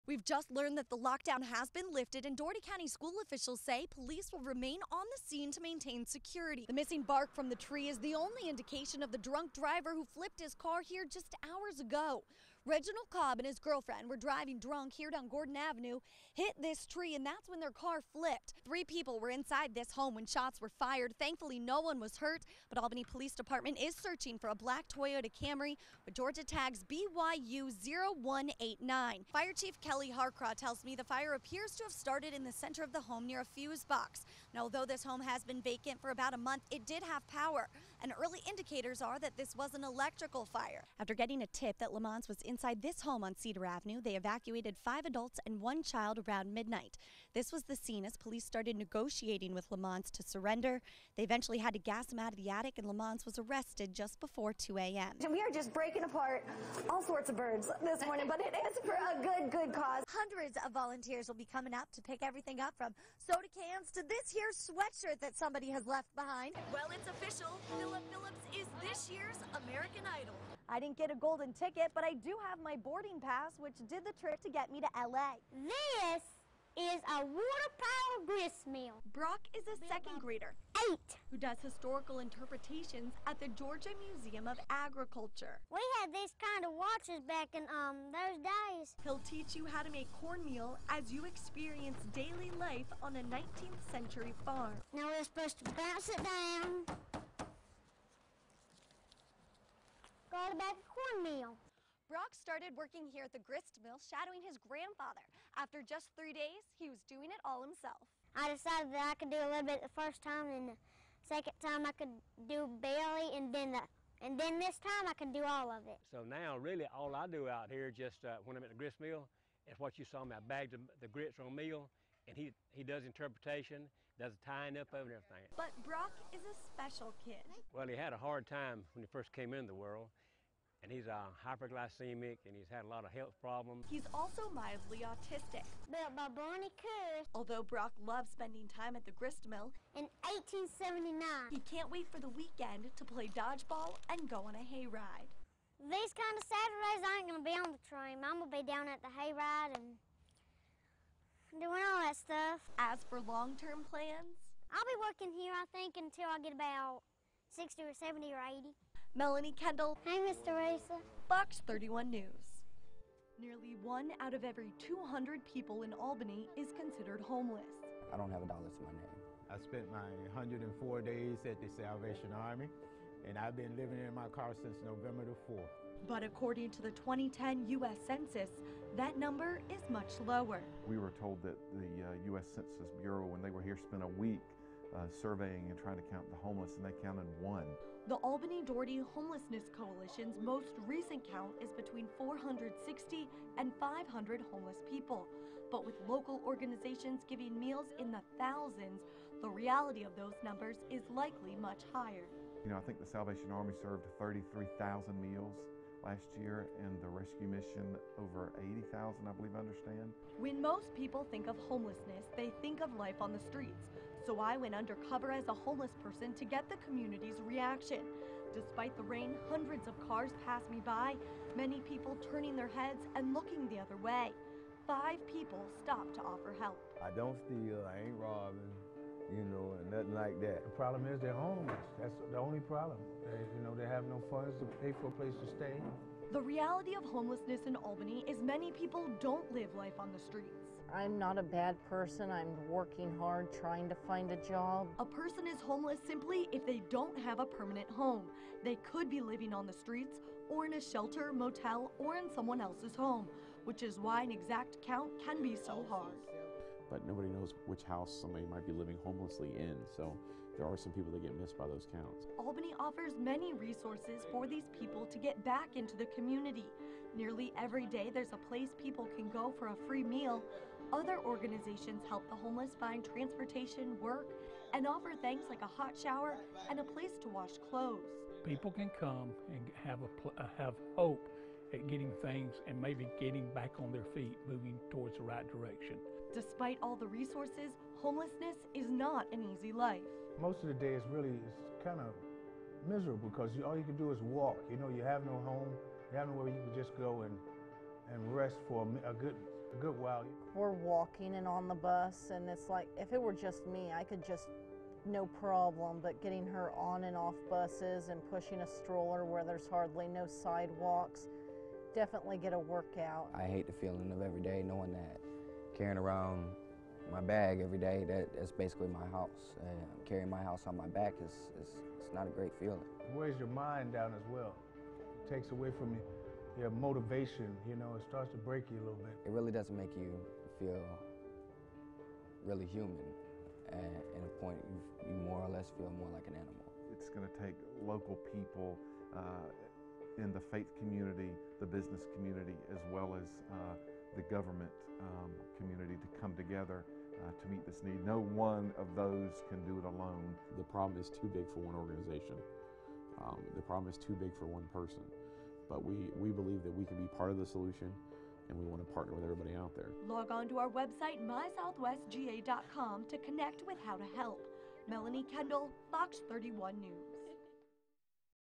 We've just learned that the lockdown has been lifted, and Dougherty County school officials say police will remain on the scene to maintain security. The missing bark from the tree is the only indication of the drunk driver who flipped his car here just hours ago. Reginald Cobb and his girlfriend were driving drunk here down Gordon Avenue, hit this tree, and that's when their car flipped. 3 people were inside this home when shots were fired. Thankfully, no one was hurt, but Albany Police Department is searching for a black Toyota Camry with Georgia tags BYU 0189. Fire Chief Kelly Harcraw tells me the fire appears to have started in the center of the home near a fuse box. Now, although this home has been vacant for about a month, it did have power, and early indicators are that this was an electrical fire. After getting a tip that Lamont was inside this home on Cedar Avenue, they evacuated 5 adults and 1 child around midnight. This was the scene as police started negotiating with Lamont to surrender. They eventually had to gas him out of the attic, and Lamont was arrested just before 2 a.m. We are just breaking apart all sorts of birds this morning, but it is for a good cause. Hundreds of volunteers will be coming up to pick everything up from soda cans to this here sweatshirt that somebody has left behind. Well, it's official. Philip Phillips is this year's American Idol. I didn't get a golden ticket, but I do have my boarding pass, which did the trick to get me to LA. This is a water power grist mill. Brock is a second grader 8 who does historical interpretations at the Georgia Museum of Agriculture. We had these kind of watches back in those days. He'll teach you how to make cornmeal as you experience daily life on a 19th century farm. Now we're supposed to bounce it down. Got a bag of cornmeal. Brock started working here at the grist mill, shadowing his grandfather. After just 3 days, he was doing it all himself. I decided that I could do a little bit the first time, and the second time I could do barely, and then this time I could do all of it. So now, really, all I do out here, just when I'm at the grist mill, is what you saw me. I bagged the grits on meal, and he does interpretation, does the tying up of it and everything. But Brock is a special kid. Well, he had a hard time when he first came into the world. And he's hyperglycemic, and he's had a lot of health problems. He's also mildly autistic. Built by Barney Curtis. Although Brock loves spending time at the grist mill, In 1879. he can't wait for the weekend to play dodgeball and go on a hayride. These kind of Saturdays, I ain't going to be on the train. I'm going to be down at the hayride and doing all that stuff. As for long-term plans, I'll be working here, I think, until I get about 60 or 70 or 80. Melanie, Kendall. Hey, Mr. Racer. Fox 31 News. Nearly 1 out of every 200 people in Albany is considered homeless. I don't have a dollar to my name. I spent my 104 days at the Salvation Army, and I've been living in my car since November the 4th. But according to the 2010 U.S. Census, that number is much lower. We were told that the U.S. Census Bureau, when they were here, spent a week surveying and trying to count the homeless, and they counted 1. The Albany-Dougherty Homelessness Coalition's most recent count is between 460 and 500 homeless people. But with local organizations giving meals in the thousands, the reality of those numbers is likely much higher. You know, I think the Salvation Army served 33,000 meals last year, and the rescue mission over 80,000, I believe I understand. When most people think of homelessness, they think of life on the streets. So I went undercover as a homeless person to get the community's reaction. Despite the rain, hundreds of cars passed me by, many people turning their heads and looking the other way. 5 people stopped to offer help. I don't steal, I ain't robbing, you know, and nothing like that. The problem is they're homeless. That's the only problem. They have no funds to pay for a place to stay. The reality of homelessness in Albany is many people don't live life on the streets. I'm not a bad person. I'm working hard trying to find a job. A person is homeless simply if they don't have a permanent home. They could be living on the streets or in a shelter, motel, or in someone else's home, which is why an exact count can be so hard. But nobody knows which house somebody might be living homelessly in, so there are some people that get missed by those counts. Albany offers many resources for these people to get back into the community. Nearly every day there's a place people can go for a free meal. Other organizations help the homeless find transportation, work, and offer things like a hot shower and a place to wash clothes. People can come and have hope at getting things and maybe getting back on their feet, moving towards the right direction. Despite all the resources, homelessness is not an easy life. Most of the day is kind of miserable because all you can do is walk. You know, you have no home, you have nowhere you can just go and rest for a good a good while. We're walking and on the bus, and it's like, if it were just me, I could just, no problem, but getting her on and off buses and pushing a stroller where there's hardly no sidewalks, definitely get a workout. I hate the feeling of every day knowing that carrying around my bag every day, that's basically my house. Carrying my house on my back it's not a great feeling. It weighs your mind down as well. It takes away from your motivation, you know, it starts to break you a little bit. It really doesn't make you feel really human. At a point, you more or less feel more like an animal. It's going to take local people in the faith community, the business community, as well as the government community to come together to meet this need. No one of those can do it alone. The problem is too big for one organization. The problem is too big for one person. But we believe that we can be part of the solution, and we want to partner with everybody out there. Log on to our website, mysouthwestga.com, to connect with how to help. Melanie, Kendall, Fox 31 News.